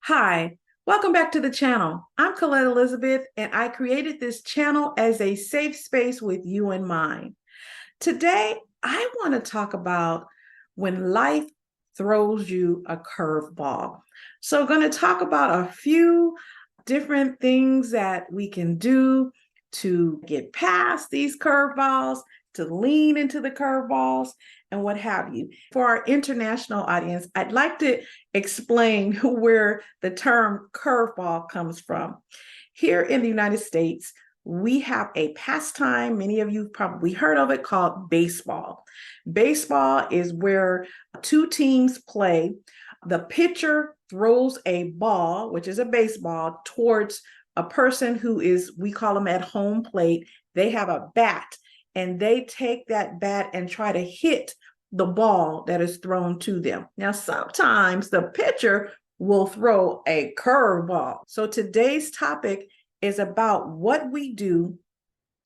Hi, welcome back to the channel. I'm Colette Elizabeth, and I created this channel as a safe space with you in mind. Today, I want to talk about when life throws you a curveball. So, I'm going to talk about a few different things that we can do to get past these curveballs, to lean into the curveballs, and what have you. For our international audience, I'd like to explain where the term curveball comes from. Here in the United States, we have a pastime, many of you probably heard of it, called baseball. Baseball is where two teams play. The pitcher throws a ball, which is a baseball, towards a person who is, we call them at home plate. They have a bat and they take that bat and try to hit the ball that is thrown to them. Now, sometimes the pitcher will throw a curveball. So today's topic is about what we do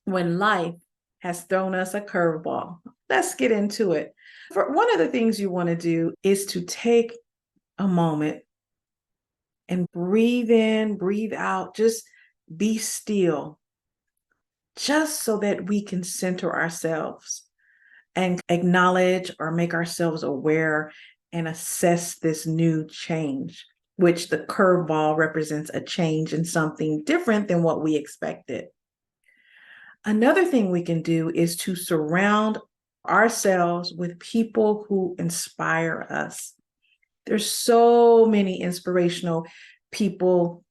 when life has thrown us a curveball. Let's get into it. One of the things you want to do is to take a moment and breathe in, breathe out, just be still, just so that we can center ourselves and acknowledge or make ourselves aware and assess this new change, which the curveball represents a change in something different than what we expected. Another thing we can do is to surround ourselves with people who inspire us. There's so many inspirational people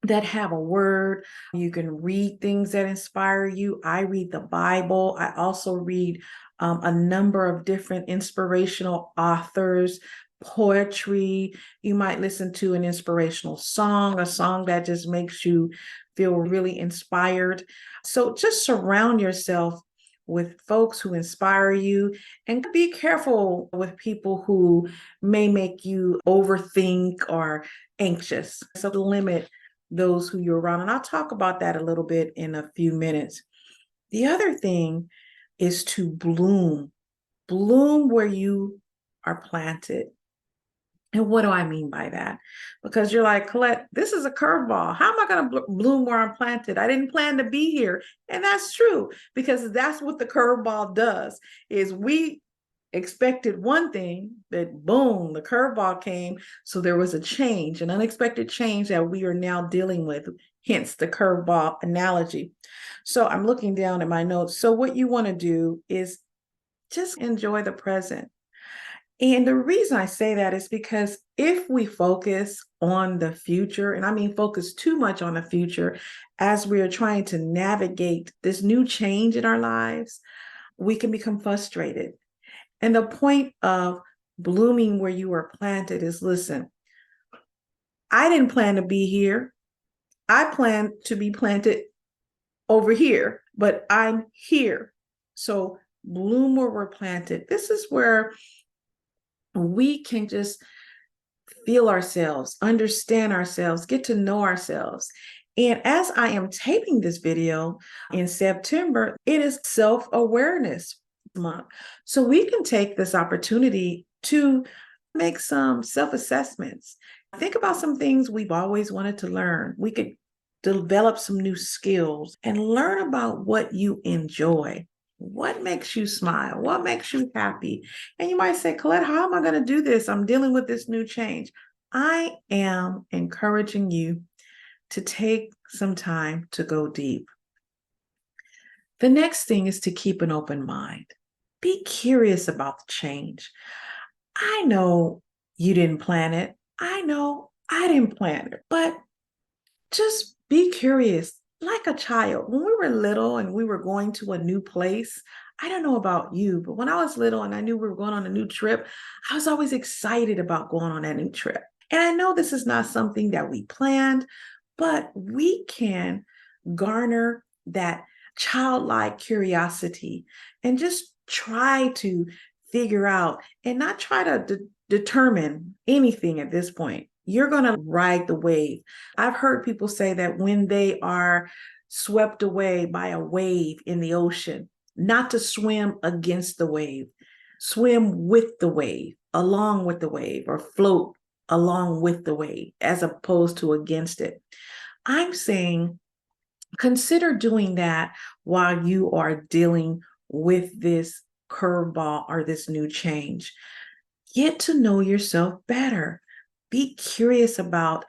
that have a word. You can read things that inspire you. I read the Bible. I also read a number of different inspirational authors, poetry. You might listen to an inspirational song, a song that just makes you feel really inspired. So just surround yourself with folks who inspire you, and be careful with people who may make you overthink or anxious. So limit those who you're around. And I'll talk about that a little bit in a few minutes. The other thing is to bloom. Bloom where you are planted. And what do I mean by that? Because you're like, Colette, this is a curveball. How am I going to bloom where I'm planted? I didn't plan to be here. And that's true, because that's what the curveball does, is we expected one thing, that boom, the curveball came. So there was a change, an unexpected change that we are now dealing with, hence the curveball analogy. So I'm looking down at my notes. So what you want to do is just enjoy the present. And the reason I say that is because if we focus on the future, and I mean focus too much on the future as we are trying to navigate this new change in our lives, we can become frustrated. And the point of blooming where you are planted is, listen, I didn't plan to be here. I planned to be planted over here, but I'm here. So bloom where we're planted. This is where we can just feel ourselves, understand ourselves, get to know ourselves. And as I am taping this video in September, it is self-awareness month. So we can take this opportunity to make some self-assessments. Think about some things we've always wanted to learn. We could develop some new skills and learn about what you enjoy. What makes you smile? What makes you happy? And you might say, Colette, how am I going to do this? I'm dealing with this new change. I am encouraging you to take some time to go deep. The next thing is to keep an open mind. Be curious about the change. I know you didn't plan it. I know I didn't plan it, but just be curious. Like a child, when we were little and we were going to a new place, I don't know about you, but when I was little and I knew we were going on a new trip, I was always excited about going on that new trip. And I know this is not something that we planned, but we can garner that childlike curiosity and just try to figure out and not try to determine anything at this point. You're going to ride the wave. I've heard people say that when they are swept away by a wave in the ocean, not to swim against the wave, swim with the wave, along with the wave, or float along with the wave as opposed to against it. I'm saying consider doing that while you are dealing with this curveball or this new change. Get to know yourself better. Be curious about,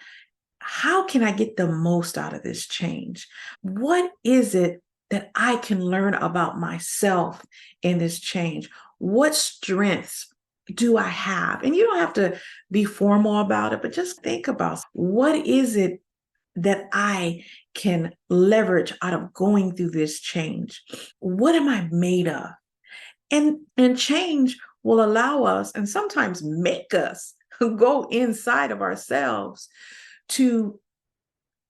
how can I get the most out of this change? What is it that I can learn about myself in this change? What strengths do I have? And you don't have to be formal about it, but just think about, what is it that I can leverage out of going through this change? What am I made of? And change will allow us, and sometimes make us, go inside of ourselves to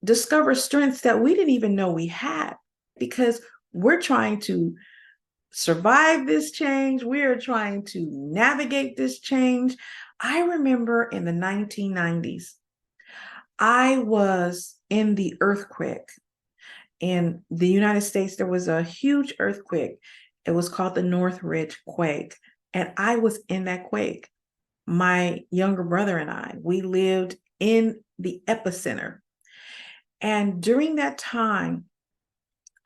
discover strengths that we didn't even know we had, because we're trying to survive this change. We're trying to navigate this change. I remember in the 1990s, I was in the earthquake in the United States. There was a huge earthquake. It was called the Northridge quake. And I was in that quake. My younger brother and I, we lived in the epicenter. And during that time,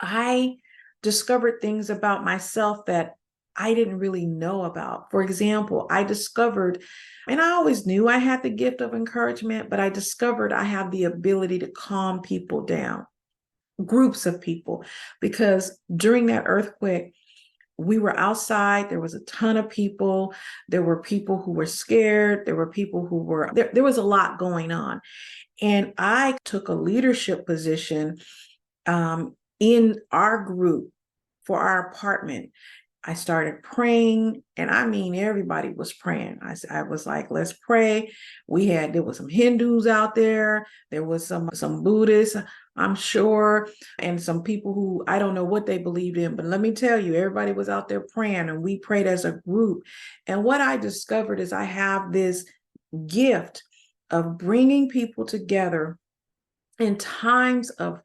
I discovered things about myself that I didn't really know about. For example, I discovered, and I always knew I had the gift of encouragement, but I discovered I have the ability to calm people down, groups of people, because during that earthquake, we were outside. There was a ton of people. There were people who were scared. There were people who were, there was a lot going on. And I took a leadership position in our group for our apartment. I started praying, and I mean, everybody was praying. I was like, let's pray. There was some Hindus out there. There was some Buddhists, I'm sure, and some people who, I don't know what they believed in, but let me tell you, everybody was out there praying, and we prayed as a group. And what I discovered is I have this gift of bringing people together in times of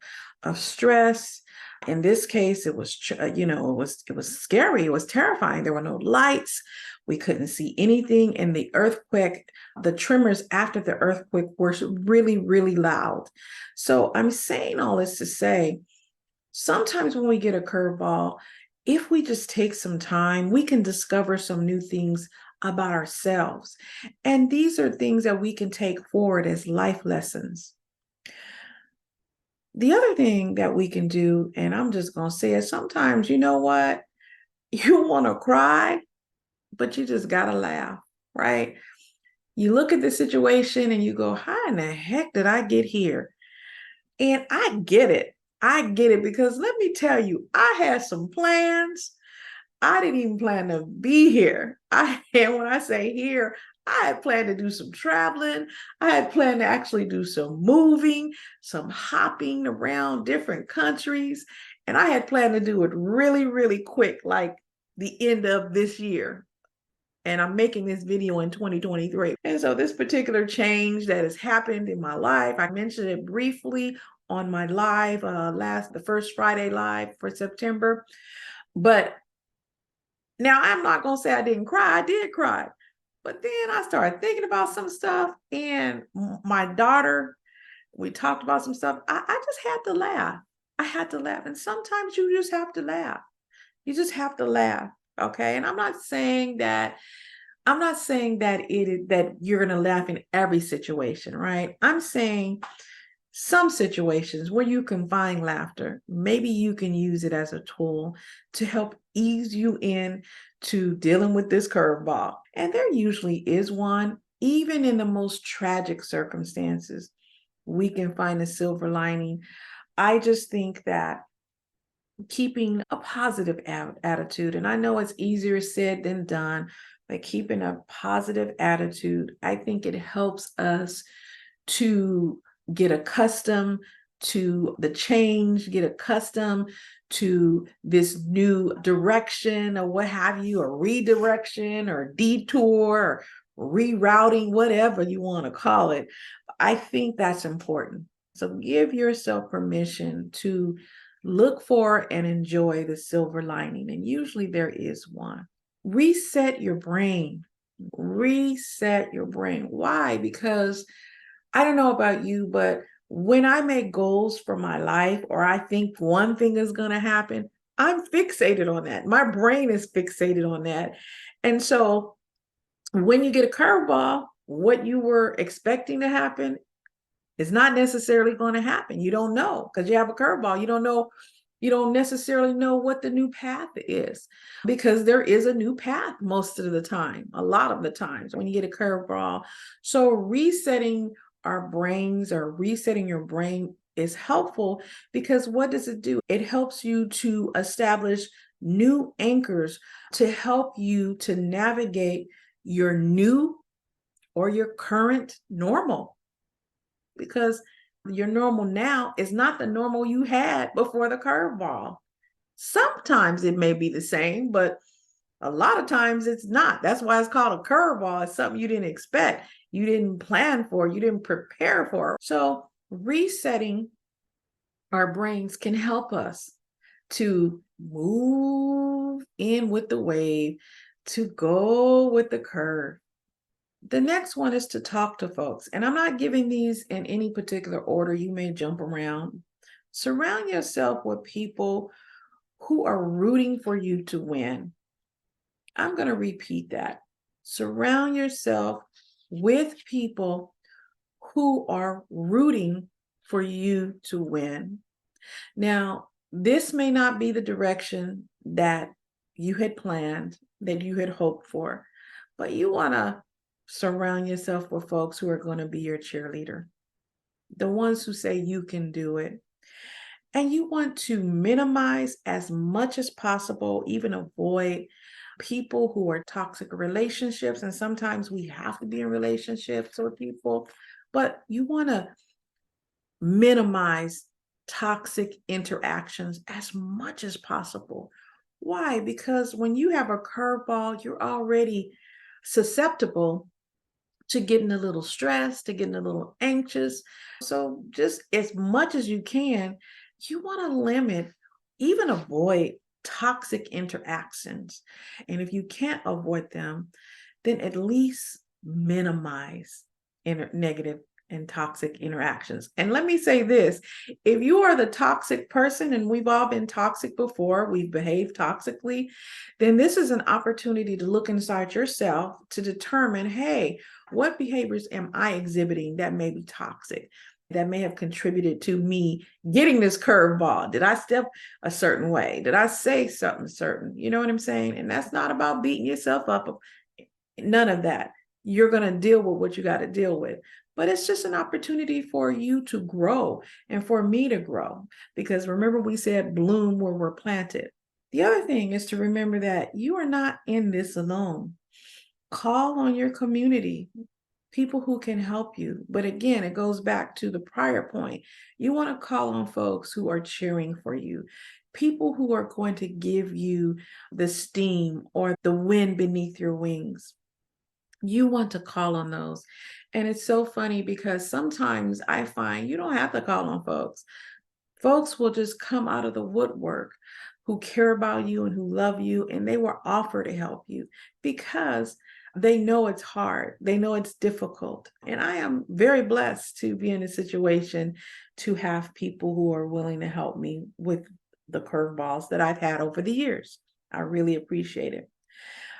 stress. In this case, it was, it was scary. It was terrifying. There were no lights. We couldn't see anything. And the earthquake, the tremors after the earthquake were really, really loud. So I'm saying all this to say, sometimes when we get a curveball, if we just take some time, we can discover some new things about ourselves. And these are things that we can take forward as life lessons. The other thing that we can do, and I'm just going to say it, sometimes, you know what? You want to cry, but you just got to laugh, right? You look at the situation and you go, how in the heck did I get here? And I get it. I get it, because let me tell you, I had some plans. I didn't even plan to be here. And when I say here, I had planned to do some traveling. I had planned to actually do some moving, some hopping around different countries. And I had planned to do it really, really quick, like the end of this year. And I'm making this video in 2023. And so this particular change that has happened in my life, I mentioned it briefly on my live, the first Friday live for September. But now, I'm not going to say I didn't cry. I did cry. But then I started thinking about some stuff, and my daughter, we talked about some stuff. I just had to laugh. I had to laugh. And sometimes you just have to laugh. You just have to laugh. Okay. And I'm not saying that that you're going to laugh in every situation, right? I'm saying some situations where you can find laughter, maybe you can use it as a tool to help ease you in to dealing with this curveball. And there usually is one. Even in the most tragic circumstances, we can find a silver lining. I just think that keeping a positive attitude, and I know it's easier said than done, but keeping a positive attitude, I think it helps us to get accustomed to the change, get accustomed to this new direction or what have you, or redirection or detour or rerouting, whatever you want to call it. I think that's important. So give yourself permission to look for and enjoy the silver lining. And usually there is one. Reset your brain. Reset your brain. Why? Because I don't know about you, but when I make goals for my life or I think one thing is going to happen, I'm fixated on that. My brain is fixated on that. And so when you get a curveball, what you were expecting to happen is not necessarily going to happen. You don't know because you have a curveball. You don't know. You don't necessarily know what the new path is because there is a new path most of the time, a lot of the times when you get a curveball. So resetting our brains or resetting your brain is helpful because what does it do? It helps you to establish new anchors to help you to navigate your new or your current normal, because your normal now is not the normal you had before the curveball. Sometimes it may be the same, but a lot of times it's not. That's why it's called a curveball. It's something you didn't expect, you didn't plan for, you didn't prepare for. So resetting our brains can help us to move in with the wave, to go with the curve. The next one is to talk to folks. And I'm not giving these in any particular order. You may jump around. Surround yourself with people who are rooting for you to win. I'm going to repeat that. Surround yourself with people who are rooting for you to win. Now, this may not be the direction that you had planned, that you had hoped for, but you want to surround yourself with folks who are going to be your cheerleader, the ones who say you can do it. And you want to minimize as much as possible, even avoid people who are toxic relationships. And sometimes we have to be in relationships with people, but you want to minimize toxic interactions as much as possible. Why? Because when you have a curveball, you're already susceptible to getting a little stressed, to getting a little anxious. So just as much as you can, you want to limit, even avoid toxic interactions. And if you can't avoid them, then at least minimize negative and toxic interactions. And let me say this, if you are the toxic person, and we've all been toxic before, we've behaved toxically, then this is an opportunity to look inside yourself to determine, hey, what behaviors am I exhibiting that may be toxic, that may have contributed to me getting this curveball? Did I step a certain way? Did I say something certain? You know what I'm saying? And that's not about beating yourself up. None of that. You're going to deal with what you got to deal with. But it's just an opportunity for you to grow and for me to grow. Because remember, we said bloom where we're planted. The other thing is to remember that you are not in this alone. Call on your community, people who can help you. But again, it goes back to the prior point. You want to call on folks who are cheering for you, people who are going to give you the steam or the wind beneath your wings. You want to call on those. And it's so funny because sometimes I find you don't have to call on folks. Folks will just come out of the woodwork who care about you and who love you, and they will offer to help you because they know it's hard. They know it's difficult. And I am very blessed to be in a situation to have people who are willing to help me with the curveballs that I've had over the years. I really appreciate it.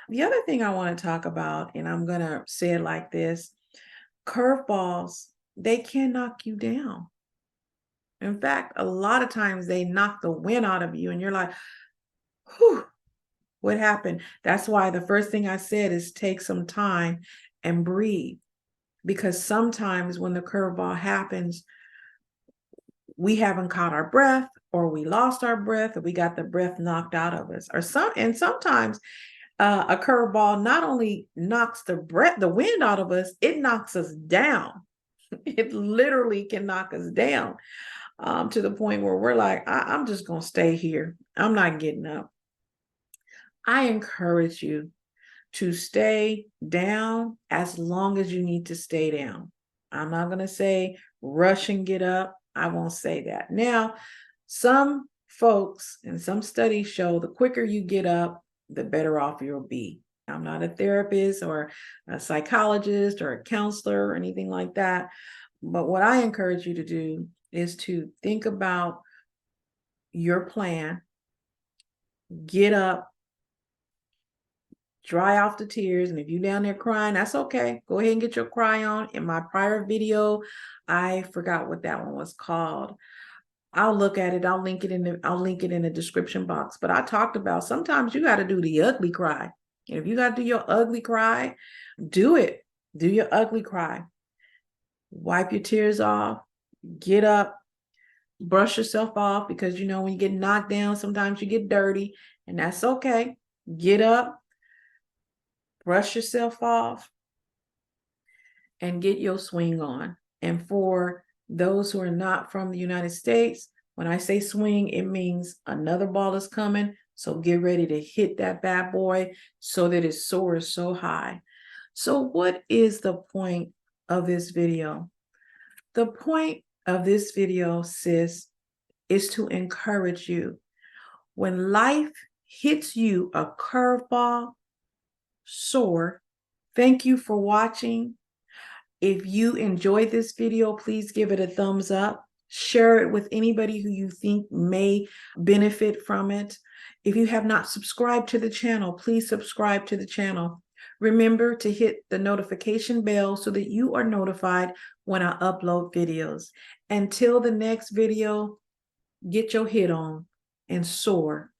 The other thing I want to talk about, and I'm going to say it like this, curveballs, they can knock you down. In fact, a lot of times they knock the wind out of you and you're like, whew, what happened? That's why the first thing I said is take some time and breathe. Because sometimes when the curveball happens, we haven't caught our breath, or we lost our breath, or we got the breath knocked out of us. And sometimes a curveball not only knocks the wind out of us, it knocks us down. It literally can knock us down to the point where we're like, I'm just going to stay here. I'm not getting up. I encourage you to stay down as long as you need to stay down. I'm not going to say rush and get up. I won't say that. Now, some folks and some studies show the quicker you get up, the better off you'll be. I'm not a therapist or a psychologist or a counselor or anything like that. But what I encourage you to do is to think about your plan, get up, dry off the tears. And if you're down there crying, that's okay. Go ahead and get your cry on. In my prior video, I forgot what that one was called. I'll look at it. I'll link it in the description box. But I talked about sometimes you got to do the ugly cry. And if you got to do your ugly cry, do it. Do your ugly cry. Wipe your tears off. Get up. Brush yourself off, because when you get knocked down, sometimes you get dirty, and that's okay. Get up, brush yourself off, and get your swing on. And for those who are not from the United States, when I say swing, it means another ball is coming. So get ready to hit that bad boy so that it soars so high. So what is the point of this video? The point of this video, sis, is to encourage you. When life hits you a curveball, soar. Thank you for watching. If you enjoyed this video, please give it a thumbs up. Share it with anybody who you think may benefit from it. If you have not subscribed to the channel, please subscribe to the channel. Remember to hit the notification bell so that you are notified when I upload videos. Until the next video, get your hit on and soar.